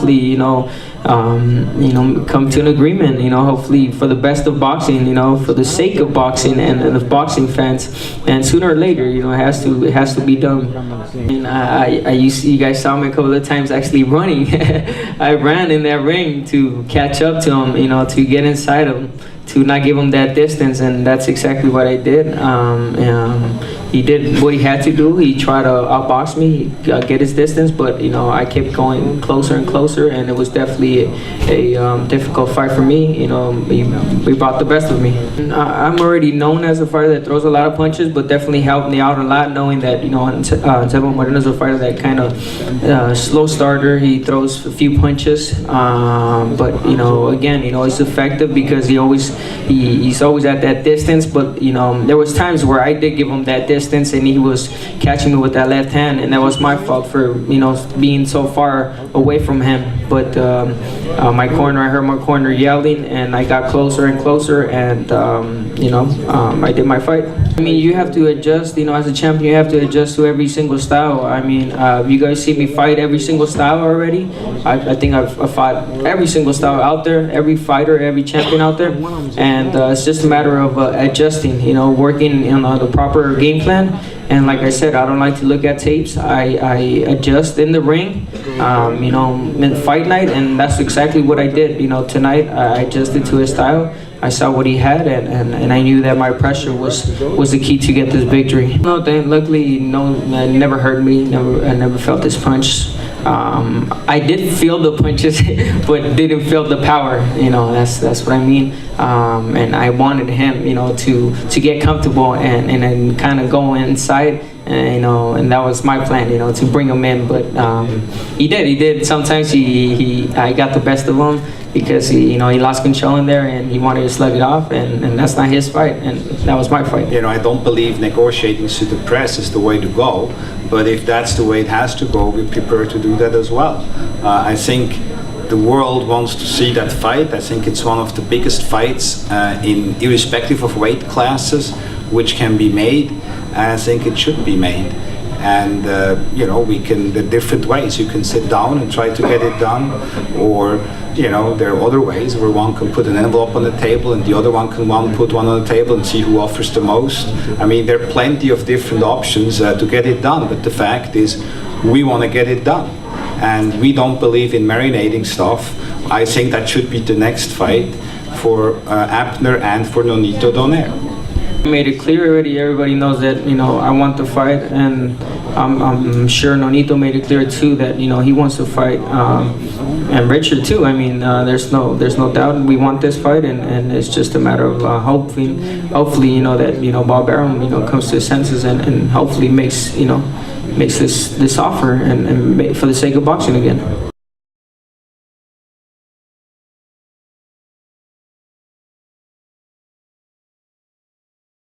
hopefully, come to an agreement, hopefully for the best of boxing, for the sake of boxing and of boxing fans. And sooner or later, it has to be done. And you guys saw me a couple of times actually running. I ran in that ring to catch up to him, to get inside him, to not give him that distance, and that's exactly what I did. He did what he had to do. He tried to outbox me, get his distance, but I kept going closer and closer, and it was definitely a difficult fight for me. He brought the best of me. I'm already known as a fighter that throws a lot of punches, but definitely helped me out a lot, knowing that Abner Mares is a fighter that kind of slow starter. He throws a few punches, but again, he's effective because he's always at that distance. But there was times where I did give him that distance, and he was catching me with that left hand, and that was my fault for being so far away from him. But I heard my corner yelling, and I got closer and closer, and I did my fight. I mean, you have to adjust. As a champion, you have to adjust to every single style. I mean, you guys see me fight every single style already. I think I've fought every single style out there, every fighter, every champion out there, and it's just a matter of adjusting. Working on the proper game plan. And like I said, I don't like to look at tapes. I adjust in the ring, in fight night, and that's exactly what I did. Tonight I adjusted to his style. I saw what he had, and I knew that my pressure was the key to get this victory. Luckily, it never hurt me. I never felt this punch. I did feel the punches, but didn't feel the power. That's what I mean. And I wanted him, to get comfortable and kind of go inside. And that was my plan, to bring him in. But he did. Sometimes I got the best of him because he lost control in there, and he wanted to slug it off, and that's not his fight, and that was my fight. I don't believe negotiating to the press is the way to go, but if that's the way it has to go, we prepare to do that as well. I think the world wants to see that fight. I think it's one of the biggest fights irrespective of weight classes, which can be made, and I think it should be made. And we can, there are different ways. You can sit down and try to get it done, or there are other ways where one can put an envelope on the table and the other one can put one on the table and see who offers the most. I mean, there are plenty of different options to get it done, but the fact is we want to get it done, and we don't believe in marinating stuff. I think that should be the next fight for Abner and for Nonito Donaire. I made it clear already. Everybody knows that I want to fight, and I'm sure Nonito made it clear too that he wants to fight, and Richard too. I mean, there's no doubt we want this fight, and it's just a matter of hopefully that Bob Arum comes to his senses and hopefully makes this offer and for the sake of boxing again.